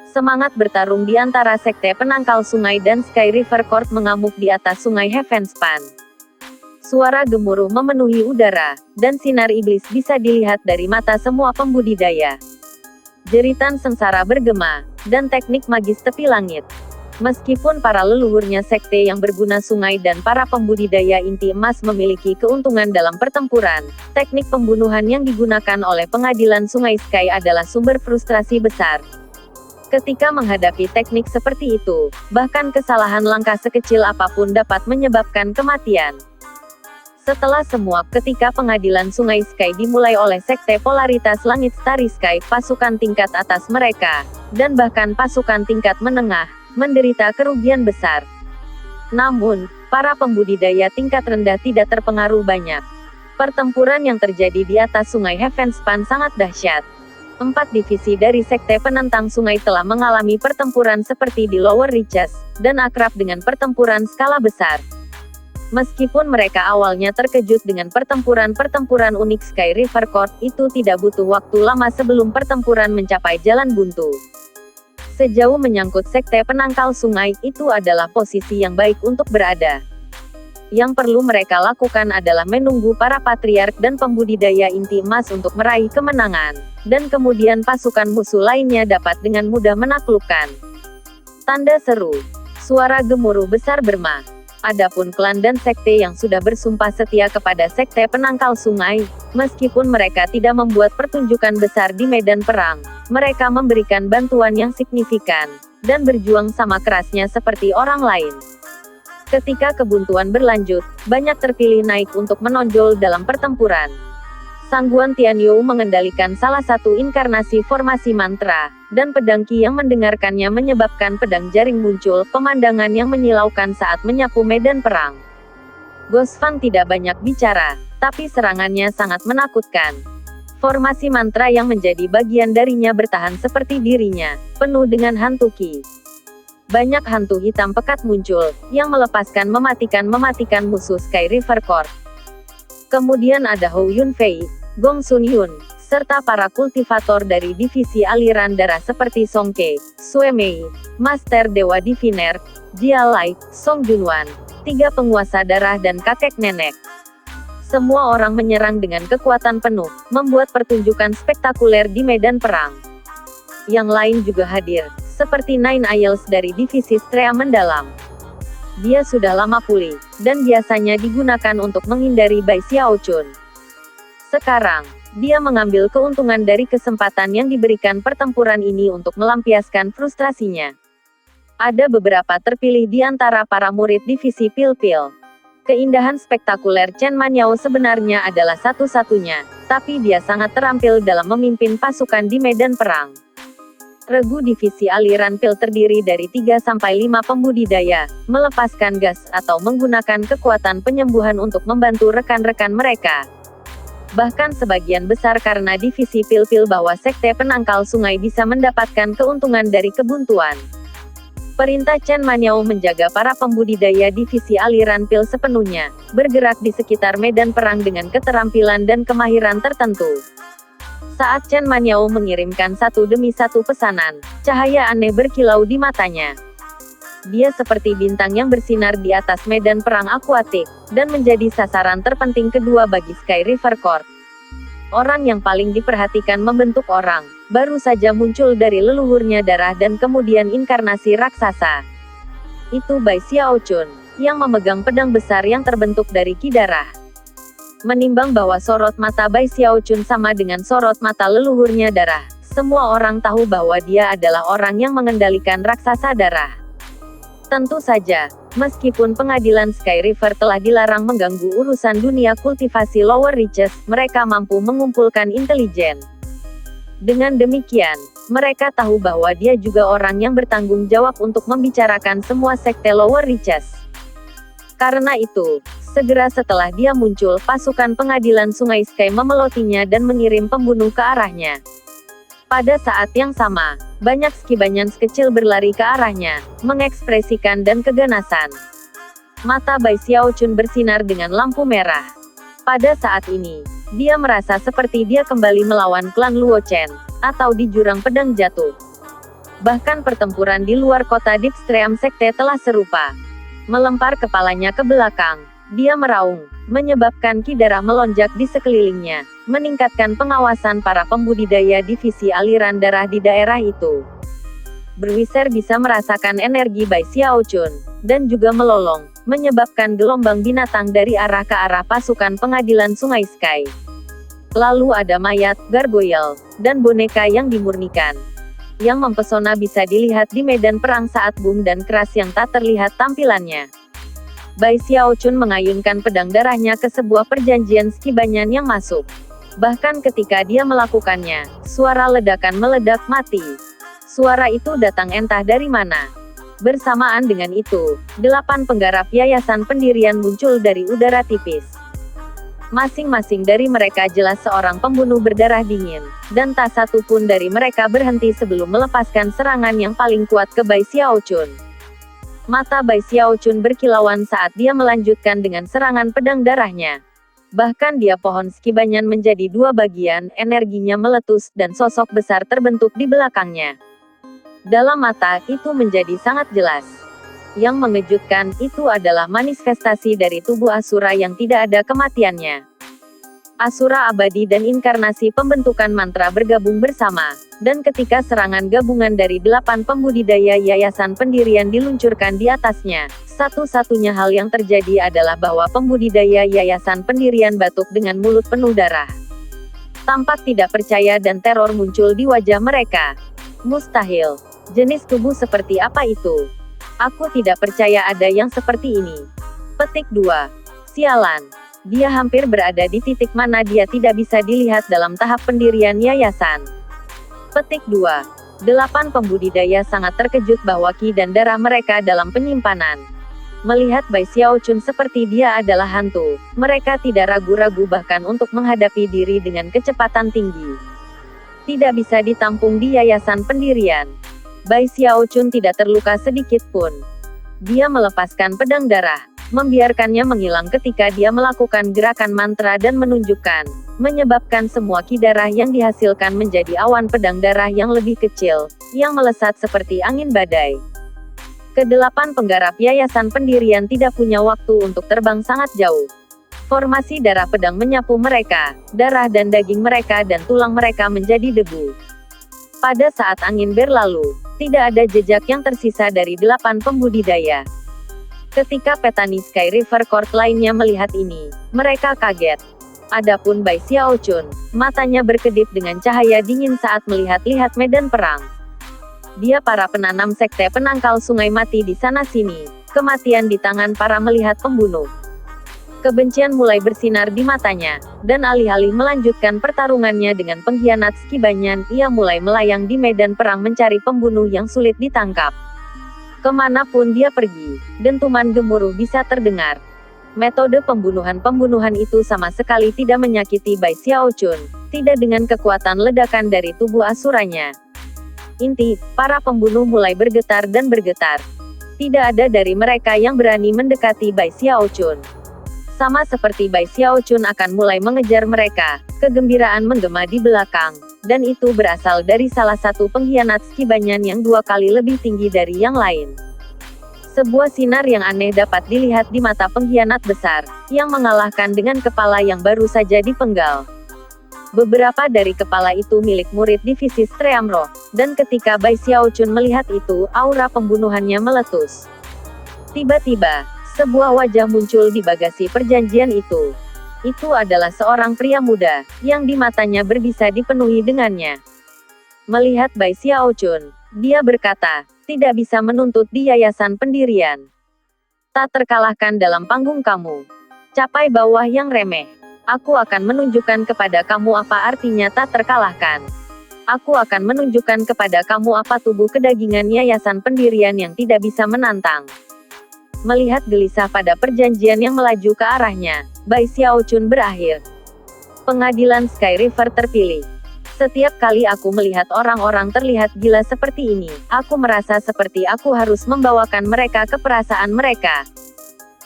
Semangat bertarung di antara sekte penangkal sungai dan Sky River Court mengamuk di atas sungai Heavenspan. Suara gemuruh memenuhi udara, dan sinar iblis bisa dilihat dari mata semua pembudidaya. Jeritan sengsara bergema, dan teknik magis tepi langit. Meskipun para leluhurnya sekte yang berguna sungai dan para pembudidaya inti emas memiliki keuntungan dalam pertempuran, teknik pembunuhan yang digunakan oleh pengadilan sungai Sky adalah sumber frustrasi besar. Ketika menghadapi teknik seperti itu, bahkan kesalahan langkah sekecil apapun dapat menyebabkan kematian. Setelah semua, ketika pengadilan sungai Sky dimulai oleh sekte polaritas langit Starry Sky, pasukan tingkat atas mereka, dan bahkan pasukan tingkat menengah, menderita kerugian besar. Namun, para pembudidaya tingkat rendah tidak terpengaruh banyak. Pertempuran yang terjadi di atas sungai Heavenspan sangat dahsyat. 4 divisi dari sekte penentang sungai telah mengalami pertempuran seperti di Lower Reaches, dan akrab dengan pertempuran skala besar. Meskipun mereka awalnya terkejut dengan pertempuran-pertempuran unik Sky River Court, itu tidak butuh waktu lama sebelum pertempuran mencapai jalan buntu. Sejauh menyangkut sekte penangkal sungai, itu adalah posisi yang baik untuk berada. Yang perlu mereka lakukan adalah menunggu para patriark dan pembudidaya inti emas untuk meraih kemenangan, dan kemudian pasukan musuh lainnya dapat dengan mudah menaklukkan. Tanda seru. Suara gemuruh besar berma. Adapun klan dan sekte yang sudah bersumpah setia kepada sekte penangkal sungai, meskipun mereka tidak membuat pertunjukan besar di medan perang, mereka memberikan bantuan yang signifikan, dan berjuang sama kerasnya seperti orang lain. Ketika kebuntuan berlanjut, banyak terpilih naik untuk menonjol dalam pertempuran. Sangguan Tianyou mengendalikan salah satu inkarnasi formasi mantra, dan pedang Qi yang mendengarkannya menyebabkan pedang jaring muncul, pemandangan yang menyilaukan saat menyapu medan perang. Ghost Fang tidak banyak bicara, tapi serangannya sangat menakutkan. Formasi mantra yang menjadi bagian darinya bertahan seperti dirinya, penuh dengan hantu Qi. Banyak hantu hitam pekat muncul, yang mematikan musuh Sky River Court. Kemudian ada Hou Yunfei, Gong Sun Yun, serta para kultivator dari divisi aliran darah seperti Song Ke, Sue Mei, Master Dewa Diviner, Jia Lai, Song Junwan, 3 penguasa darah dan kakek nenek. Semua orang menyerang dengan kekuatan penuh, membuat pertunjukan spektakuler di medan perang. Yang lain juga hadir, seperti Nine Isles dari divisi Strea Mendalam. Dia sudah lama pulih, dan biasanya digunakan untuk menghindari Bai Xiaochun. Sekarang, dia mengambil keuntungan dari kesempatan yang diberikan pertempuran ini untuk melampiaskan frustrasinya. Ada beberapa terpilih di antara para murid divisi Pil-Pil. Keindahan spektakuler Chen Manyao sebenarnya adalah satu-satunya, tapi dia sangat terampil dalam memimpin pasukan di medan perang. Regu divisi aliran pil terdiri dari 3-5 pembudidaya, melepaskan gas atau menggunakan kekuatan penyembuhan untuk membantu rekan-rekan mereka. Bahkan sebagian besar karena divisi pil-pil bahwa sekte penangkal sungai bisa mendapatkan keuntungan dari kebuntuan. Perintah Chen Manyao menjaga para pembudidaya divisi aliran pil sepenuhnya, bergerak di sekitar medan perang dengan keterampilan dan kemahiran tertentu. Saat Chen Manyao mengirimkan satu demi satu pesanan, cahaya aneh berkilau di matanya. Dia seperti bintang yang bersinar di atas medan perang akuatik, dan menjadi sasaran terpenting kedua bagi Sky River Court. Orang yang paling diperhatikan membentuk orang, baru saja muncul dari leluhurnya darah dan kemudian inkarnasi raksasa. Itu Bai Xiaochun, yang memegang pedang besar yang terbentuk dari Qi darah. Menimbang bahwa sorot mata Bai Xiaochun sama dengan sorot mata leluhurnya darah, semua orang tahu bahwa dia adalah orang yang mengendalikan raksasa darah. Tentu saja, meskipun pengadilan Sky River telah dilarang mengganggu urusan dunia kultivasi Lower Reaches, mereka mampu mengumpulkan intelijen. Dengan demikian, mereka tahu bahwa dia juga orang yang bertanggung jawab untuk membicarakan semua sekte Lower Reaches. Karena itu, segera setelah dia muncul, pasukan pengadilan Sungai Sky memelotinya dan mengirim pembunuh ke arahnya. Pada saat yang sama, banyak skibanyan kecil berlari ke arahnya, mengekspresikan dan keganasan. Mata Bai Xiaochun bersinar dengan lampu merah. Pada saat ini, dia merasa seperti dia kembali melawan klan Luo Chen, atau di jurang pedang jatuh. Bahkan pertempuran di luar kota Deepstream Sekte telah serupa. Melempar kepalanya ke belakang, dia meraung, menyebabkan ki darah melonjak di sekelilingnya, meningkatkan pengawasan para pembudidaya divisi aliran darah di daerah itu. Berwiser bisa merasakan energi Bai Xiaochun, dan juga melolong, menyebabkan gelombang binatang dari arah ke arah pasukan pengadilan Sungai Sky. Lalu ada mayat, gargoyle, dan boneka yang dimurnikan. Yang mempesona bisa dilihat di medan perang saat boom dan keras yang tak terlihat tampilannya. Bai Xiaochun mengayunkan pedang darahnya ke sebuah perjanjian skibanyan yang masuk. Bahkan ketika dia melakukannya, suara ledakan meledak mati. Suara itu datang entah dari mana. Bersamaan dengan itu, 8 penggarap yayasan pendirian muncul dari udara tipis. Masing-masing dari mereka jelas seorang pembunuh berdarah dingin, dan tak satu pun dari mereka berhenti sebelum melepaskan serangan yang paling kuat ke Bai Xiaochun. Mata Bai Xiaochun berkilauan saat dia melanjutkan dengan serangan pedang darahnya. Bahkan dia pohon skibanyan menjadi 2 bagian, energinya meletus dan sosok besar terbentuk di belakangnya. Dalam mata, itu menjadi sangat jelas. Yang mengejutkan, itu adalah manifestasi dari tubuh Asura yang tidak ada kematiannya. Asura abadi dan inkarnasi pembentukan mantra bergabung bersama, dan ketika serangan gabungan dari 8 pembudidaya yayasan pendirian diluncurkan di atasnya, satu-satunya hal yang terjadi adalah bahwa pembudidaya yayasan pendirian batuk dengan mulut penuh darah. Tampak tidak percaya dan teror muncul di wajah mereka. Mustahil. Jenis tubuh seperti apa itu? Aku tidak percaya ada yang seperti ini. Petik 2. Sialan. Dia hampir berada di titik mana dia tidak bisa dilihat dalam tahap pendirian yayasan. Petik 2. 8 pembudidaya sangat terkejut bahwa ki dan darah mereka dalam penyimpanan. Melihat Bai Xiaochun seperti dia adalah hantu, mereka tidak ragu-ragu bahkan untuk menghadapi diri dengan kecepatan tinggi. Tidak bisa ditampung di yayasan pendirian. Bai Xiaochun tidak terluka sedikit pun. Dia melepaskan pedang darah, membiarkannya menghilang ketika dia melakukan gerakan mantra dan menunjukkan, menyebabkan semua ki darah yang dihasilkan menjadi awan pedang darah yang lebih kecil, yang melesat seperti angin badai. Ke-8 penggarap yayasan pendirian tidak punya waktu untuk terbang sangat jauh. Formasi darah pedang menyapu mereka, darah dan daging mereka dan tulang mereka menjadi debu. Pada saat angin berlalu, tidak ada jejak yang tersisa dari 8 pembudidaya. Ketika petani Sky River Court lainnya melihat ini, mereka kaget. Adapun Bai Xiaochun, matanya berkedip dengan cahaya dingin saat melihat-lihat medan perang. Dia para penanam sekte penangkal sungai mati di sana-sini, kematian di tangan para melihat pembunuh. Kebencian mulai bersinar di matanya, dan alih-alih melanjutkan pertarungannya dengan pengkhianat skibanyan, ia mulai melayang di medan perang mencari pembunuh yang sulit ditangkap. Kemanapun dia pergi, dentuman gemuruh bisa terdengar. Metode pembunuhan itu sama sekali tidak menyakiti Bai Xiaochun, tidak dengan kekuatan ledakan dari tubuh asuranya. Inti, para pembunuh mulai bergetar dan bergetar. Tidak ada dari mereka yang berani mendekati Bai Xiaochun. Sama seperti Bai Xiaochun akan mulai mengejar mereka, kegembiraan menggema di belakang, dan itu berasal dari salah satu pengkhianat skibanyan yang 2 kali lebih tinggi dari yang lain. Sebuah sinar yang aneh dapat dilihat di mata pengkhianat besar, yang mengalahkan dengan kepala yang baru saja dipenggal. Beberapa dari kepala itu milik murid divisi Stream Roh, dan ketika Bai Xiaochun melihat itu, aura pembunuhannya meletus. Tiba-tiba, sebuah wajah muncul di bagasi perjanjian itu. Itu adalah seorang pria muda, yang di matanya berbisa dipenuhi dengannya. Melihat Bai Xiaochun, dia berkata, tidak bisa menuntut di yayasan pendirian. Tak terkalahkan dalam panggung kamu. Capai bawah yang remeh. Aku akan menunjukkan kepada kamu apa artinya tak terkalahkan. Aku akan menunjukkan kepada kamu apa tubuh kedagingan yayasan pendirian yang tidak bisa menantang. Melihat gelisah pada perjanjian yang melaju ke arahnya, Bai Xiaochun berakhir. Pengadilan Sky River terpilih. Setiap kali aku melihat orang-orang terlihat gila seperti ini, aku merasa seperti aku harus membawakan mereka ke perasaan mereka.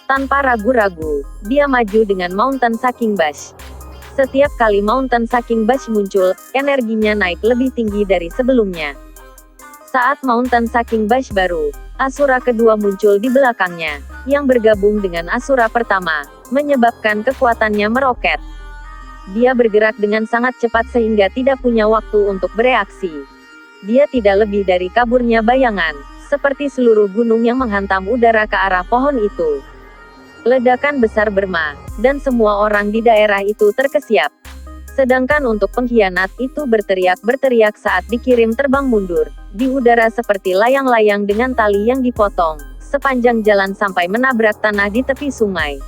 Tanpa ragu-ragu, dia maju dengan Mountain Sucking Bash. Setiap kali Mountain Sucking Bash muncul, energinya naik lebih tinggi dari sebelumnya. Saat Mountain Sucking Bash baru, Asura kedua muncul di belakangnya, yang bergabung dengan Asura pertama, menyebabkan kekuatannya meroket. Dia bergerak dengan sangat cepat sehingga tidak punya waktu untuk bereaksi. Dia tidak lebih dari kaburnya bayangan, seperti seluruh gunung yang menghantam udara ke arah pohon itu. Ledakan besar berma, dan semua orang di daerah itu terkesiap. Sedangkan untuk pengkhianat itu berteriak-berteriak saat dikirim terbang mundur, di udara seperti layang-layang dengan tali yang dipotong, sepanjang jalan sampai menabrak tanah di tepi sungai.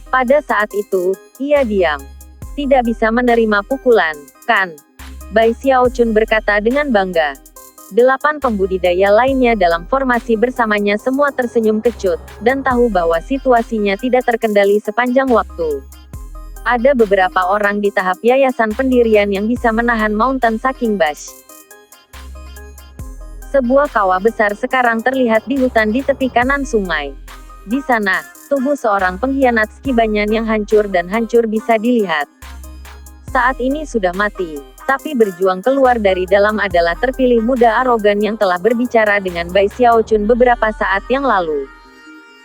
Pada saat itu, ia diam. Tidak bisa menerima pukulan, kan? Bai Xiaochun berkata dengan bangga. 8 pembudidaya lainnya dalam formasi bersamanya semua tersenyum kecut, dan tahu bahwa situasinya tidak terkendali sepanjang waktu. Ada beberapa orang di tahap yayasan pendirian yang bisa menahan Mountain Sucking Bash. Sebuah kawah besar sekarang terlihat di hutan di tepi kanan sungai. Di sana, tubuh seorang pengkhianat Skibanyan yang hancur dan hancur bisa dilihat. Saat ini sudah mati, tapi berjuang keluar dari dalam adalah terpilih muda arogan yang telah berbicara dengan Bai Xiaochun beberapa saat yang lalu.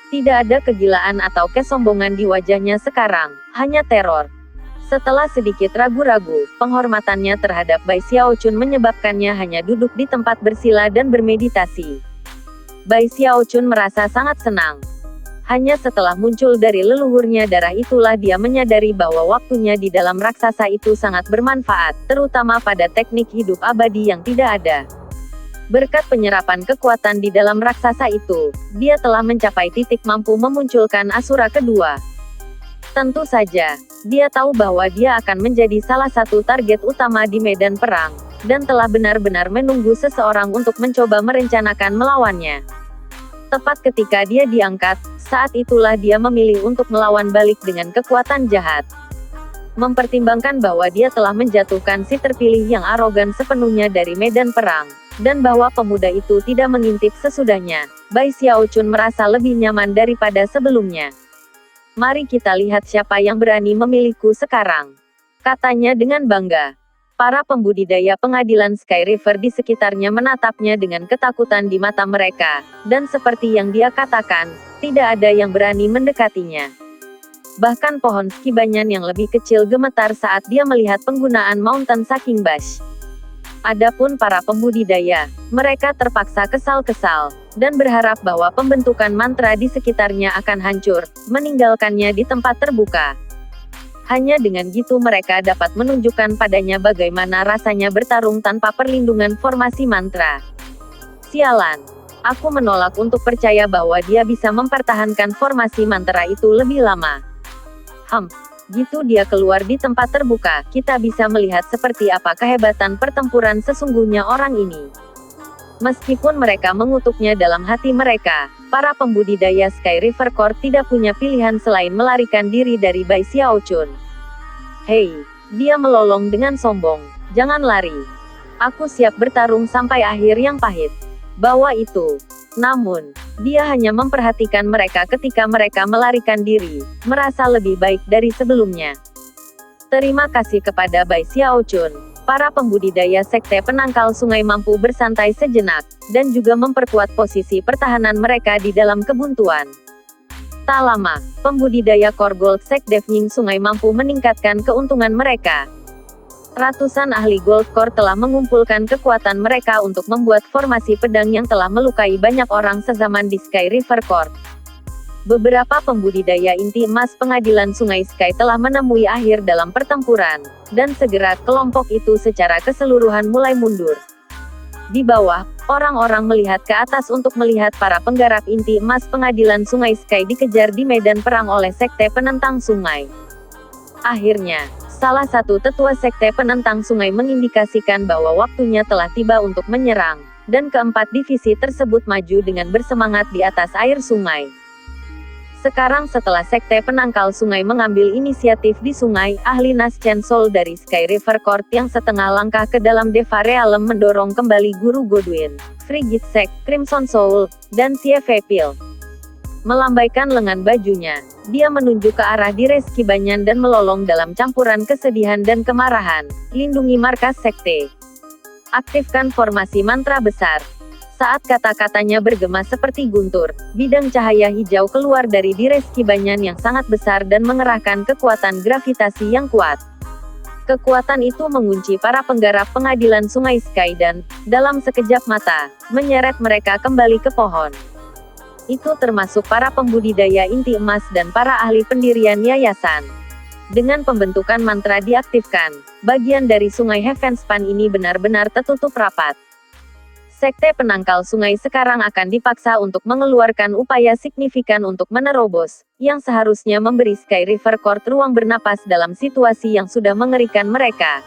Tidak ada kegilaan atau kesombongan di wajahnya sekarang, hanya teror. Setelah sedikit ragu-ragu, penghormatannya terhadap Bai Xiaochun menyebabkannya hanya duduk di tempat bersila dan bermeditasi. Bai Xiaochun merasa sangat senang. Hanya setelah muncul dari leluhurnya darah itulah dia menyadari bahwa waktunya di dalam raksasa itu sangat bermanfaat, terutama pada teknik hidup abadi yang tidak ada. Berkat penyerapan kekuatan di dalam raksasa itu, dia telah mencapai titik mampu memunculkan Asura kedua. Tentu saja, dia tahu bahwa dia akan menjadi salah satu target utama di medan perang, dan telah benar-benar menunggu seseorang untuk mencoba merencanakan melawannya. Tepat ketika dia diangkat, saat itulah dia memilih untuk melawan balik dengan kekuatan jahat. Mempertimbangkan bahwa dia telah menjatuhkan si terpilih yang arogan sepenuhnya dari medan perang, dan bahwa pemuda itu tidak mengintip sesudahnya, Bai Xiaochun merasa lebih nyaman daripada sebelumnya. Mari kita lihat siapa yang berani memilihku sekarang, katanya dengan bangga. Para pembudidaya pengadilan Sky River di sekitarnya menatapnya dengan ketakutan di mata mereka, dan seperti yang dia katakan, tidak ada yang berani mendekatinya. Bahkan pohon Skibanyan yang lebih kecil gemetar saat dia melihat penggunaan Mountain Sucking Bash. Adapun para pembudidaya, mereka terpaksa kesal-kesal, dan berharap bahwa pembentukan mantra di sekitarnya akan hancur, meninggalkannya di tempat terbuka. Hanya dengan gitu mereka dapat menunjukkan padanya bagaimana rasanya bertarung tanpa perlindungan formasi mantra. Sialan. Aku menolak untuk percaya bahwa dia bisa mempertahankan formasi mantra itu lebih lama. Gitu dia keluar di tempat terbuka, kita bisa melihat seperti apa kehebatan pertempuran sesungguhnya orang ini. Meskipun mereka mengutuknya dalam hati mereka, para pembudidaya Sky River Court tidak punya pilihan selain melarikan diri dari Bai Xiaochun. Hei, dia melolong dengan sombong. Jangan lari. Aku siap bertarung sampai akhir yang pahit. Bawa itu. Namun, dia hanya memperhatikan mereka ketika mereka melarikan diri, merasa lebih baik dari sebelumnya. Terima kasih kepada Bai Xiaochun. Para pembudidaya sekte penangkal sungai mampu bersantai sejenak, dan juga memperkuat posisi pertahanan mereka di dalam kebuntuan. Tak lama, pembudidaya Korgold Sek Devnying Sungai mampu meningkatkan keuntungan mereka. Ratusan ahli Gold Core telah mengumpulkan kekuatan mereka untuk membuat formasi pedang yang telah melukai banyak orang sezaman di Sky River Court. Beberapa pembudidaya inti emas pengadilan Sungai Sky telah menemui akhir dalam pertempuran, dan segera kelompok itu secara keseluruhan mulai mundur. Di bawah, orang-orang melihat ke atas untuk melihat para penggarap inti emas pengadilan Sungai Sky dikejar di medan perang oleh sekte penentang sungai. Akhirnya, salah satu tetua sekte penentang sungai mengindikasikan bahwa waktunya telah tiba untuk menyerang, dan keempat divisi tersebut maju dengan bersemangat di atas air sungai. Sekarang setelah sekte penangkal sungai mengambil inisiatif di sungai, ahli Nas Chen Soul dari Sky River Court yang setengah langkah ke dalam Deva Realm mendorong kembali Guru Godwin, Frigid Sek, Crimson Soul, dan Xie Pil. Melambaikan lengan bajunya, dia menunjuk ke arah Dire Skibanyan dan melolong dalam campuran kesedihan dan kemarahan. Lindungi markas sekte. Aktifkan formasi mantra besar. Saat kata-katanya bergema seperti guntur, bidang cahaya hijau keluar dari diri Reski Banyan yang sangat besar dan mengerahkan kekuatan gravitasi yang kuat. Kekuatan itu mengunci para penggarap pengadilan Sungai Sky dan, dalam sekejap mata, menyeret mereka kembali ke pohon. Itu termasuk para pembudidaya inti emas dan para ahli pendirian yayasan. Dengan pembentukan mantra diaktifkan, bagian dari Sungai Heavenspan ini benar-benar tertutup rapat. Sekte penangkal sungai sekarang akan dipaksa untuk mengeluarkan upaya signifikan untuk menerobos, yang seharusnya memberi Sky River Court ruang bernapas dalam situasi yang sudah mengerikan mereka.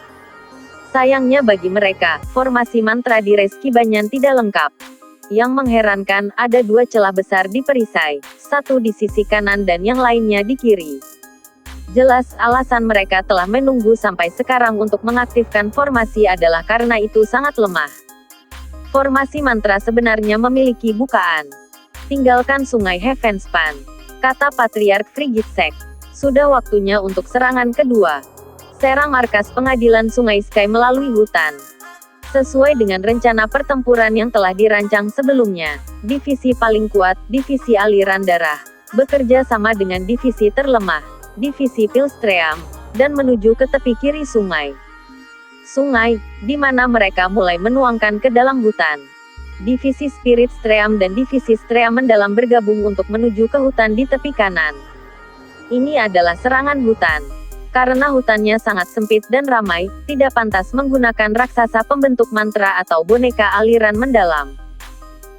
Sayangnya bagi mereka, formasi mantra di Reski Banyan tidak lengkap. Yang mengherankan, ada 2 celah besar di perisai, satu di sisi kanan dan yang lainnya di kiri. Jelas, alasan mereka telah menunggu sampai sekarang untuk mengaktifkan formasi adalah karena itu sangat lemah. Formasi mantra sebenarnya memiliki bukaan. Tinggalkan Sungai Heavenspan, kata Patriark Frigidsek. Sudah waktunya untuk serangan kedua. Serang markas pengadilan Sungai Sky melalui hutan. Sesuai dengan rencana pertempuran yang telah dirancang sebelumnya, divisi paling kuat, divisi aliran darah, bekerja sama dengan divisi terlemah, divisi Pilstream, dan menuju ke tepi kiri sungai. Sungai, di mana mereka mulai menuangkan ke dalam hutan. Divisi Spirit Stream dan divisi Stream mendalam bergabung untuk menuju ke hutan di tepi kanan. Ini adalah serangan hutan. Karena hutannya sangat sempit dan ramai, tidak pantas menggunakan raksasa pembentuk mantra atau boneka aliran mendalam.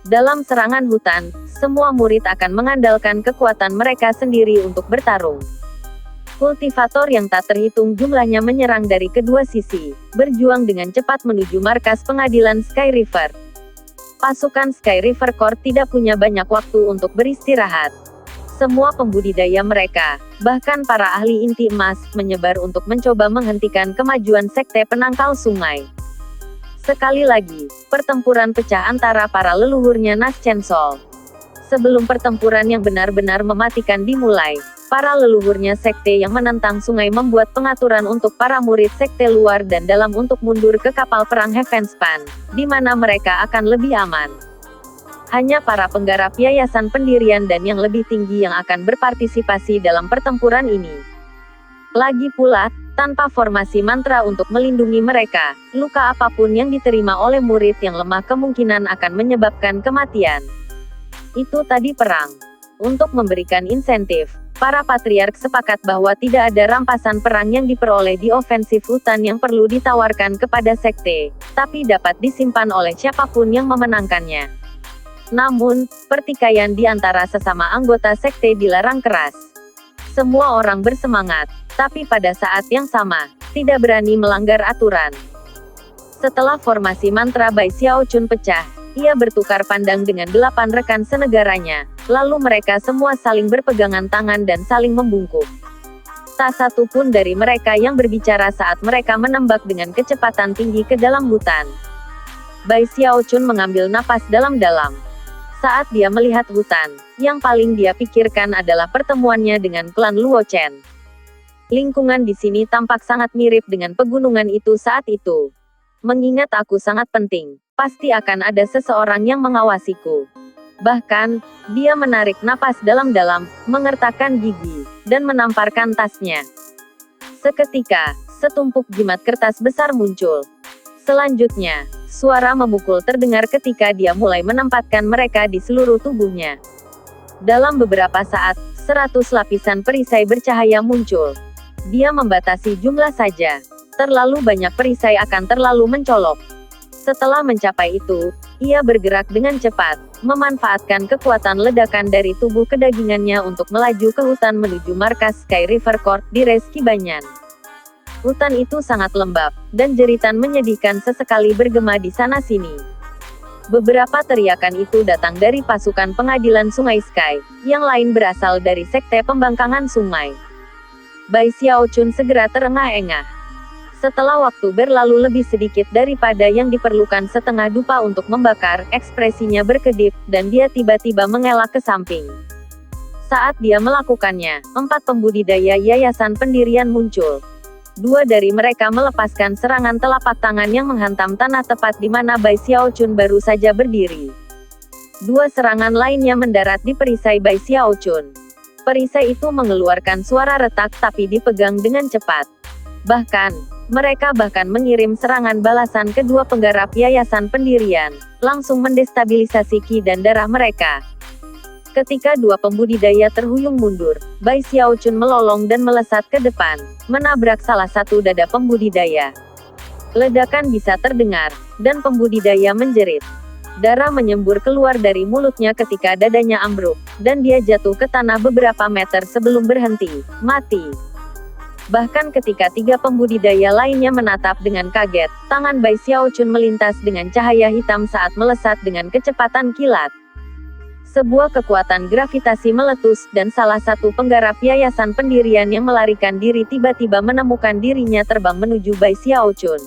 Dalam serangan hutan, semua murid akan mengandalkan kekuatan mereka sendiri untuk bertarung. Kultivator yang tak terhitung jumlahnya menyerang dari kedua sisi, berjuang dengan cepat menuju markas pengadilan Sky River. Pasukan Sky River Court tidak punya banyak waktu untuk beristirahat. Semua pembudidaya mereka, bahkan para ahli inti emas, menyebar untuk mencoba menghentikan kemajuan sekte penangkal sungai. Sekali lagi, pertempuran pecah antara para leluhurnya Naschensol. Sebelum pertempuran yang benar-benar mematikan dimulai, para leluhurnya sekte yang menentang sungai membuat pengaturan untuk para murid sekte luar dan dalam untuk mundur ke kapal perang Heavenspan, di mana mereka akan lebih aman. Hanya para penggarap yayasan pendirian dan yang lebih tinggi yang akan berpartisipasi dalam pertempuran ini. Lagi pula, tanpa formasi mantra untuk melindungi mereka, luka apapun yang diterima oleh murid yang lemah kemungkinan akan menyebabkan kematian. Itu tadi perang. Untuk memberikan insentif, para patriark sepakat bahwa tidak ada rampasan perang yang diperoleh di ofensif hutan yang perlu ditawarkan kepada sekte, tapi dapat disimpan oleh siapapun yang memenangkannya. Namun, pertikaian di antara sesama anggota sekte dilarang keras. Semua orang bersemangat, tapi pada saat yang sama, tidak berani melanggar aturan. Setelah formasi mantra Bai Xiao Chun pecah, ia bertukar pandang dengan 8 rekan senegaranya, lalu mereka semua saling berpegangan tangan dan saling membungkuk. Tak satu pun dari mereka yang berbicara saat mereka menembak dengan kecepatan tinggi ke dalam hutan. Bai Xiao Chun mengambil napas dalam-dalam. Saat dia melihat hutan, yang paling dia pikirkan adalah pertemuannya dengan klan Luo Chen. Lingkungan di sini tampak sangat mirip dengan pegunungan itu saat itu. Mengingat aku sangat penting, pasti akan ada seseorang yang mengawasiku. Bahkan, dia menarik napas dalam-dalam, mengertakkan gigi, dan menamparkan tasnya. Seketika, setumpuk jimat kertas besar muncul. Selanjutnya, suara memukul terdengar ketika dia mulai menempatkan mereka di seluruh tubuhnya. Dalam beberapa saat, 100 lapisan perisai bercahaya muncul. Dia membatasi jumlah saja. Terlalu banyak perisai akan terlalu mencolok. Setelah mencapai itu, ia bergerak dengan cepat, memanfaatkan kekuatan ledakan dari tubuh kedagingannya untuk melaju ke hutan menuju markas Sky River Court di Reski Banyan. Hutan itu sangat lembab, dan jeritan menyedihkan sesekali bergema di sana-sini. Beberapa teriakan itu datang dari pasukan pengadilan Sungai Sky, yang lain berasal dari sekte pembangkangan sungai. Bai Xiao Chun segera terengah-engah. Setelah waktu berlalu lebih sedikit daripada yang diperlukan setengah dupa untuk membakar, ekspresinya berkedip, dan dia tiba-tiba mengelak ke samping. Saat dia melakukannya, 4 pembudidaya yayasan pendirian muncul. 2 dari mereka melepaskan serangan telapak tangan yang menghantam tanah tepat di mana Bai Xiao Chun baru saja berdiri. Dua serangan lainnya mendarat di perisai Bai Xiaochun. Perisai itu mengeluarkan suara retak tapi dipegang dengan cepat. Bahkan, mereka mengirim serangan balasan ke dua penggarap yayasan pendirian, langsung mendestabilisasi ki dan darah mereka. Ketika dua pembudidaya terhuyung mundur, Bai Xiaochun melolong dan melesat ke depan, menabrak salah satu dada pembudidaya. Ledakan bisa terdengar, dan pembudidaya menjerit. Darah menyembur keluar dari mulutnya ketika dadanya ambruk, dan dia jatuh ke tanah beberapa meter sebelum berhenti, mati. Bahkan ketika tiga pembudidaya lainnya menatap dengan kaget, tangan Bai Xiaochun melintas dengan cahaya hitam saat melesat dengan kecepatan kilat. Sebuah kekuatan gravitasi meletus, dan salah satu penggarap yayasan pendirian yang melarikan diri tiba-tiba menemukan dirinya terbang menuju Bai Xiaochun.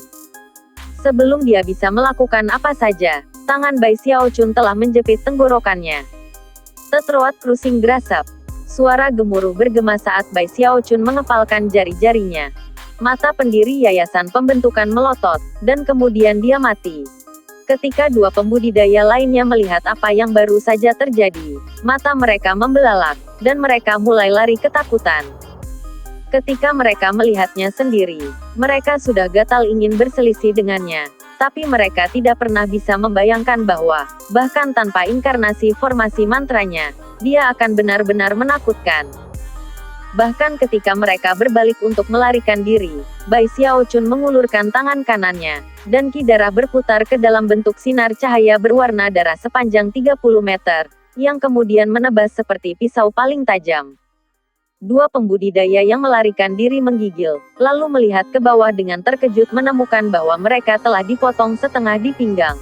Sebelum dia bisa melakukan apa saja, tangan Bai Xiaochun telah menjepit tenggorokannya. Tetroat cruising grasp. Suara gemuruh bergema saat Bai Xiaochun mengepalkan jari-jarinya. Mata pendiri yayasan pembentukan melotot, dan kemudian dia mati. Ketika dua pembudidaya lainnya melihat apa yang baru saja terjadi, mata mereka membelalak, dan mereka mulai lari ketakutan. Ketika mereka melihatnya sendiri, mereka sudah gatal ingin berselisih dengannya. Tapi mereka tidak pernah bisa membayangkan bahwa, bahkan tanpa inkarnasi formasi mantranya, dia akan benar-benar menakutkan. Bahkan ketika mereka berbalik untuk melarikan diri, Bai Xiaochun mengulurkan tangan kanannya, dan ki darah berputar ke dalam bentuk sinar cahaya berwarna darah sepanjang 30 meter, yang kemudian menebas seperti pisau paling tajam. Dua pembudidaya yang melarikan diri menggigil, lalu melihat ke bawah dengan terkejut menemukan bahwa mereka telah dipotong setengah di pinggang.